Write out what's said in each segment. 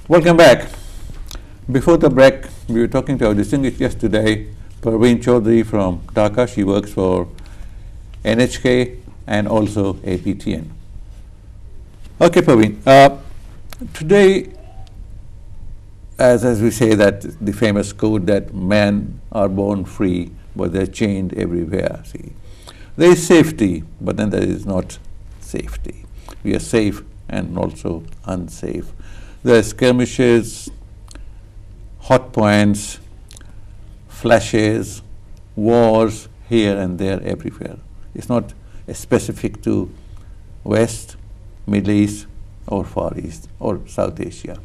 Welcome back. Before the break, we were talking to our distinguished guest today, Parveen Chowdhury from Dhaka. She works for NHK and also APTN. Okay, Parveen. Today, as we say that the famous quote that men are born free, but they're chained everywhere. See, there is safety, but then there is not safety. We are safe and also unsafe. There are skirmishes, hot points, flashes, wars here and there, everywhere. It's not specific to West, Middle East, or Far East, or South Asia.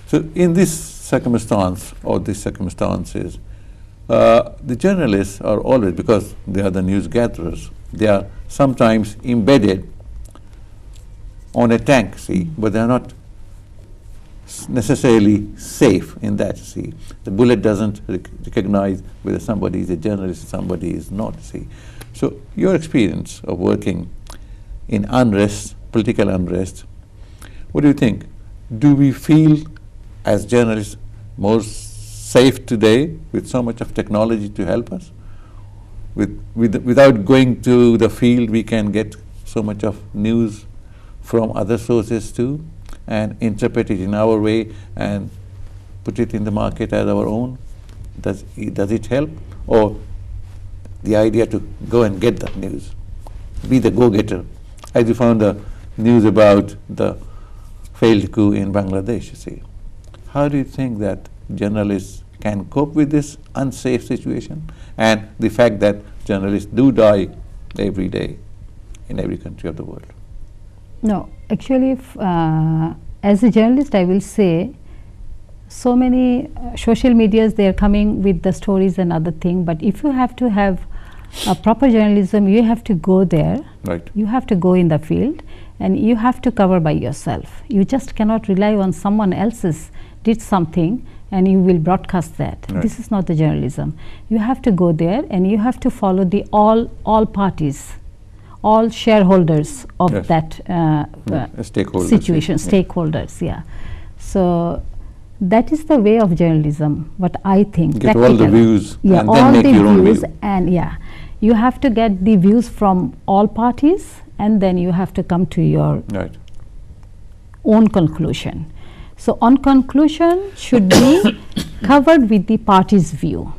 So in this circumstance, or these circumstances, the journalists are always, because they are the news gatherers, they are sometimes embedded on a tank, see, but they are not necessarily safe in that, see. The bullet doesn't recognize whether somebody is a journalist, somebody is not, see. So your experience of working in unrest, political unrest, what do you think? Do we feel as journalists more safe today with so much of technology to help us? Without going to the field, we can get so much of news from other sources too, and interpret it in our way and put it in the market as our own? Does it help? Or the idea to go and get that news, be the go-getter, as you found the news about the failed coup in Bangladesh, see. How do you think that journalists can cope with this unsafe situation and the fact that journalists do die every day in every country of the world? No, actually, as a journalist, I will say so many social medias, they are coming with the stories and other thing, but if you have to have a proper journalism, you have to go there. Right. You have to go in the field and you have to cover by yourself. You just cannot rely on someone else's did something and you will broadcast that. Right. This is not the journalism. You have to go there and you have to follow the all parties, all shareholders of Yes. that Stakeholders, situation, yeah. Stakeholders, yeah. So that is the way of journalism, what I think. Get all the views, yeah, and all then make the your own views, view. and yeah, you have to get the views from all parties, and then you have to come to your Right. own conclusion. So on conclusion should be covered with the party's view.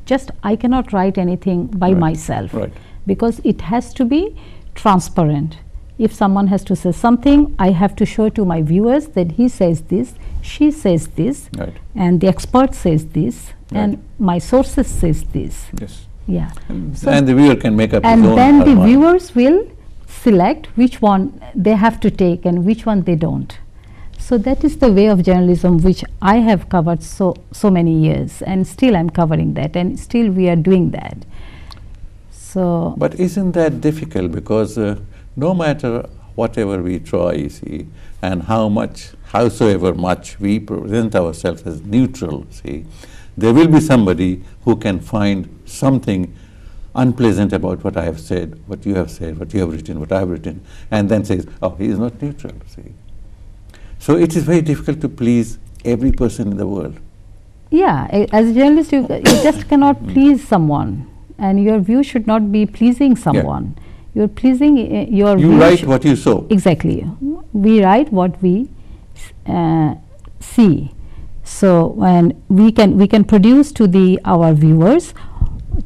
Just I cannot write anything by Right. myself, Right. because it has to be transparent. If someone has to say something, I have to show to my viewers that he says this, she says this, Right. and the expert says this, Right. and my sources says this. Yes. Yeah. So And the viewer can make up his and own then the mind. viewers will select which one they have to take and which one they don't. So that is the way of journalism which I have covered so many years, and still I'm covering that, and still we are doing that. So But isn't that difficult, because no matter whatever we try, you see, and howsoever much we present ourselves as neutral, see, there will be somebody who can find something unpleasant about what I have said, what you have said, what you have written, what I have written, and then says, oh, he is not neutral, see. So it is very difficult to please every person in the world. yeah, as a journalist, you just cannot please someone, and your view should not be pleasing someone. You're pleasing your You view write should- what you sow. Exactly. We write what we see. So when we can produce to our viewers,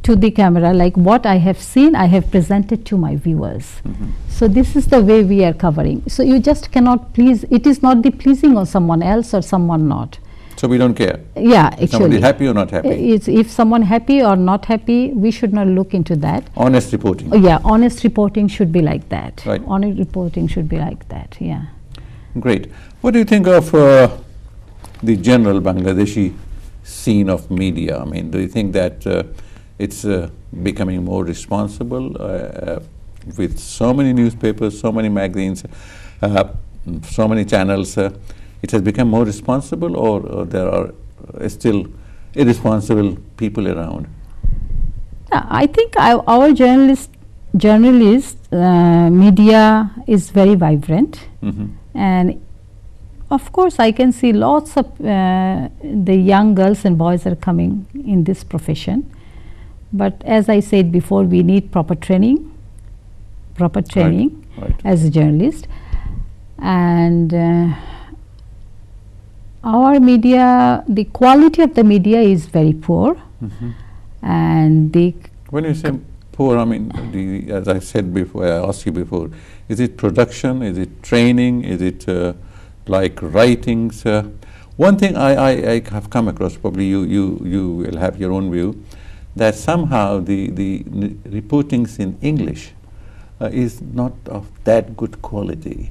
to the camera, like what I have seen, I have presented to my viewers. So this is the way we are covering. So you just cannot please. It is not the pleasing of someone else or someone not. So we don't care. Yeah, Is somebody actually. happy or not happy? It's if someone happy or not happy, we should not look into that. Honest reporting. Yeah, honest reporting should be like that. Right. Honest reporting should be like that. Yeah. Great. What do you think of the general Bangladeshi scene of media? I mean, do you think that it's becoming more responsible with so many newspapers, so many magazines, so many channels? It has become more responsible, or there are still irresponsible people around? Yeah, I think our journalist media is very vibrant, and Of course, I can see lots of the young girls and boys are coming in this profession. But as I said before, we need proper training Right. as a journalist. And our media, the quality of the media is very poor. And When you say poor, I mean, as I said before, I asked you before, is it production, is it training, is it like writings? One thing I have come across, probably you will have your own view, that somehow the reportings in English is not of that good quality.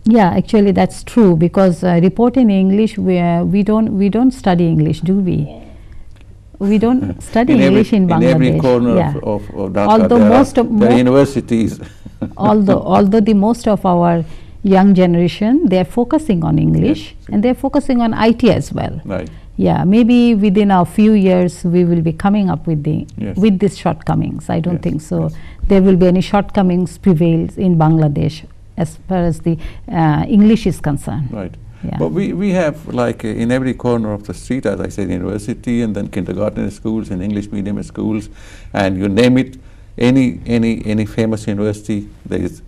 Yeah, actually that's true, because report in English, we don't study English, do we? We don't study English in Bangladesh. In every corner yeah. of Dhaka, Although there are universities. although the most of our young generation, they are focusing on English, Yes. and they are focusing on IT as well. Right. Yeah, maybe within a few years we will be coming up with Yes. with these shortcomings. I don't Yes, think so. yes. There will be any shortcomings prevails in Bangladesh as far as the English is concerned. Right. Yeah. But we have, like, in every corner of the street, as I said, university, and then kindergarten schools and English medium schools, and you name it, any famous university, there is,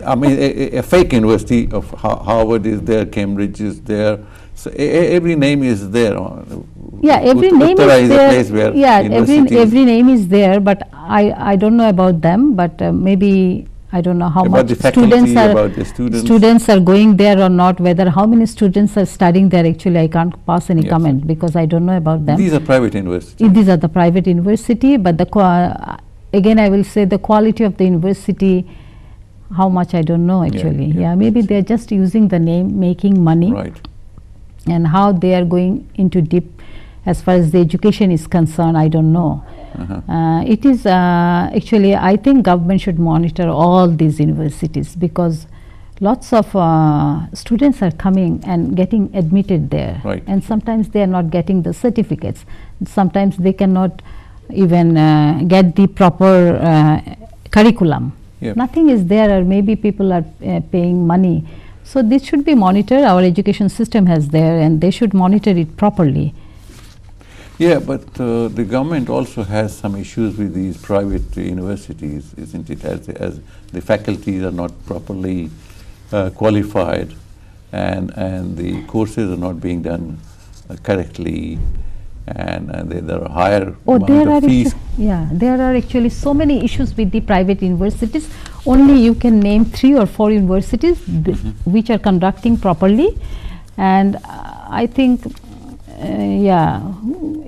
I mean, a fake university of Harvard is there, Cambridge is there, so every name is there. Yeah, every name Uttara is a there. place where Yeah, universities- every name is there, but I don't know about them. But maybe I don't know how About much the faculty, students are about the students. are going there or not. Whether how many students are studying there, actually I can't pass any Yes. comment because I don't know about them. These are private universities. These are the private university, but the again I will say the quality of the university, how much I don't know actually. yeah, Maybe yes. they are just using the name, making money. Right. And how they are going into deep as far as the education is concerned, I don't know. It is actually, I think government should monitor all these universities, because lots of students are coming and getting admitted there. Right. And sometimes they are not getting the certificates. Sometimes they cannot even get the proper curriculum. Yep. Nothing is there, or maybe people are paying money. So this should be monitored. Our education system has there, and they should monitor it properly. Yeah, but the government also has some issues with these private universities, isn't it? As the faculties are not properly qualified, and the courses are not being done correctly, and there are higher amount of fees. There are actually so many issues with the private universities. Only you can name 3 or 4 universities which are conducting properly, and I think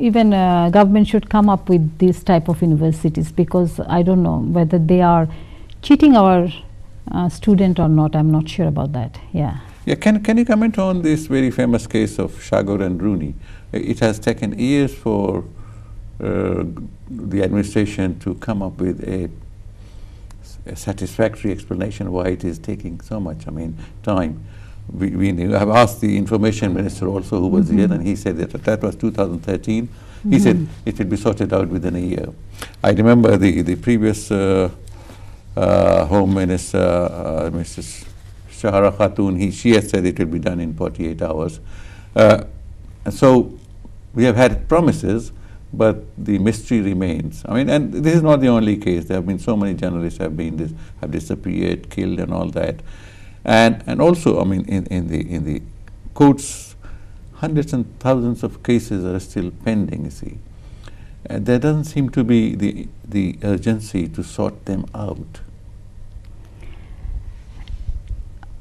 even government should come up with this type of universities, because I don't know whether they are cheating our student or not. I'm not sure about that. Yeah. Can you comment on this very famous case of Shagor and Rooney? It has taken years for the administration to come up with a satisfactory explanation why it is taking so much, time. We knew. I've asked the information minister also, who was here, and he said that was 2013. He said it will be sorted out within a year. I remember the previous Home Minister, Mrs. Shahara Khatun, she has said it will be done in 48 hours. So we have had promises, but the mystery remains. And this is not the only case. There have been so many journalists have disappeared, killed, and all that. And also, in the courts, hundreds and thousands of cases are still pending, you see. And there doesn't seem to be the urgency to sort them out.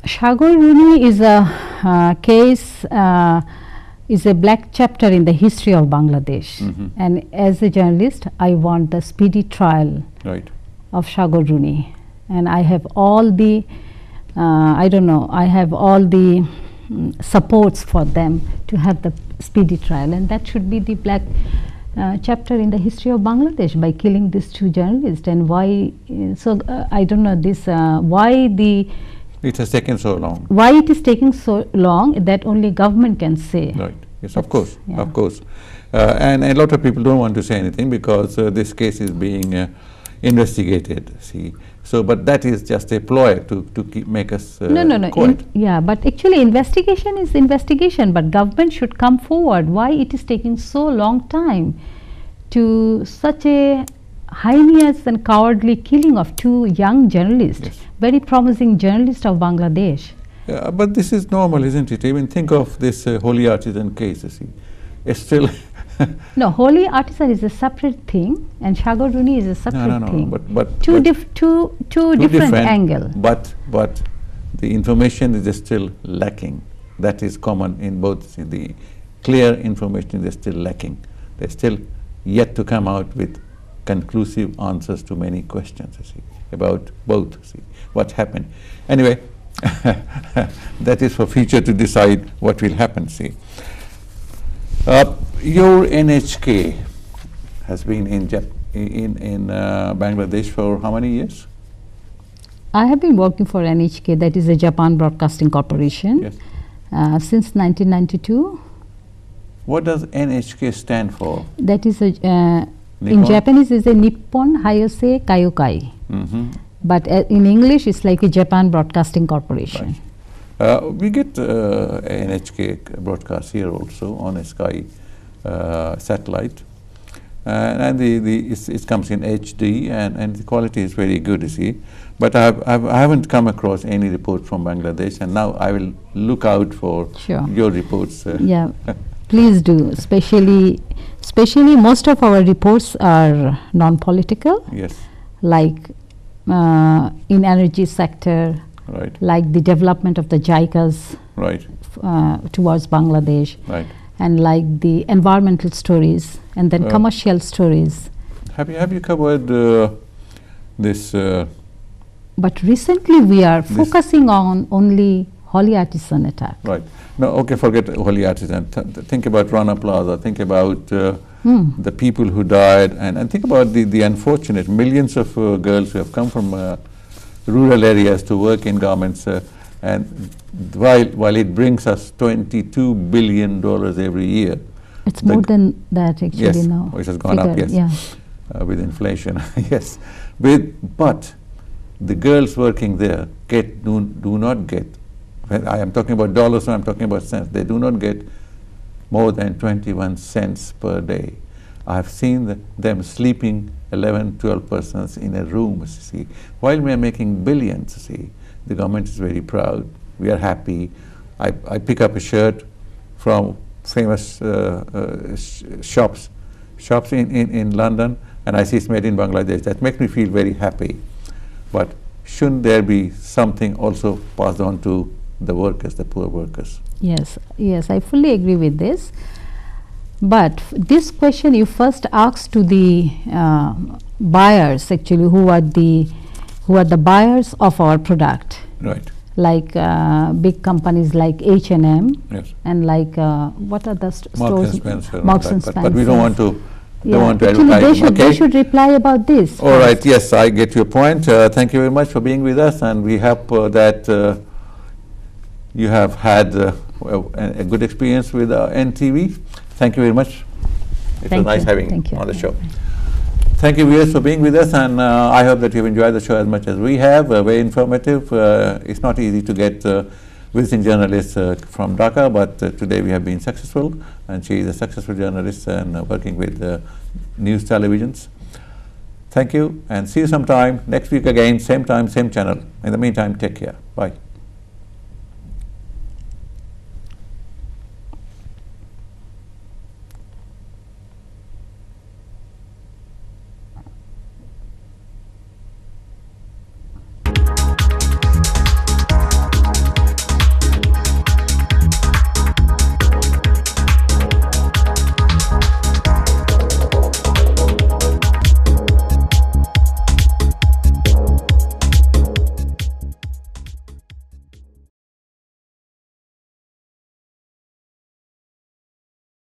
Shagor Rooney is a case, is a black chapter in the history of Bangladesh. And as a journalist, I want the speedy trial of Shagor Rooney. And I have all the I have all the supports for them to have the speedy trial, and that should be the black chapter in the history of Bangladesh by killing these 2 journalists. And why? I don't know this. Why it has taken so long? Why it is taking so long? That only government can say. Right. Yes, of course, of course. And a lot of people don't want to say anything, because this case is being investigated, see. So, but that is just a ploy to make us No. quiet. Yeah, but actually investigation is investigation, but government should come forward. Why it is taking so long time to such a heinous and cowardly killing of two young journalists, Yes. very promising journalists of Bangladesh. Yeah, but this is normal, isn't it? Even think of this holy artisan case, you see. It's still No, holy artisan is a separate thing, and Sagar Runi is a separate thing. but Two two different angle. But the information is still lacking. That is common in both. See, the clear information is still lacking. They're still yet to come out with conclusive answers to many questions, you see, about both. See what happened. Anyway, that is for future to decide what will happen. See. Your NHK has been in Bangladesh for how many years? I have been working for NHK, that is a Japan Broadcasting Corporation, Yes. Since 1992. What does NHK stand for? That is a, in Nippon? Japanese is a Nippon Hayose Kaiokai, but in English it's like a Japan Broadcasting Corporation. We get NHK broadcast here also on a Sky satellite, and it comes in HD, and the quality is very good, you see. But I haven't come across any report from Bangladesh, and now I will look out for Sure. your reports. Yeah, please do. Especially most of our reports are non-political, Yes, like in energy sector, right, like the development of the JICAs right, towards Bangladesh, right. and like the environmental stories, and then commercial stories. Have you covered this? But recently we are focusing on only holy artisan attack. Right. No, okay, forget holy artisan. Think about Rana Plaza. Think about the people who died, and think about the unfortunate millions of girls who have come from rural areas to work in garments, and while it brings us $22 billion every year. It's more than that actually Yes, now. which has gone up, yes, Yeah. with inflation, yes. But the girls working there do not get, when I am talking about dollars, I'm talking about cents, they do not get more than 21 cents per day. I have seen them sleeping 11, 12 persons in a room, you see. While we are making billions, you see, the government is very proud. We are happy. I pick up a shirt from famous shops in London, and I see it's made in Bangladesh. That makes me feel very happy. But shouldn't there be something also passed on to the workers, the poor workers? Yes, I fully agree with this. But this question you first asked to the buyers actually, who are the buyers of our product. Right. Like big companies like H&M, Yes. and like what are the stores? Marks and Spencer. Marks and Spencer. But we don't want to. Yeah, Don't want to actually advertise them, they should reply about this. All right, yes, I get your point. Thank you very much for being with us, and we hope that you have had a good experience with NTV. Thank you very much. It was nice having you on the show. Thank you, viewers, for being with us, and I hope that you've enjoyed the show as much as we have. Very informative. It's not easy to get visiting journalists from Dhaka, but today we have been successful, and she is a successful journalist and working with news televisions. Thank you, and see you sometime next week again, same time, same channel. In the meantime, take care. Bye.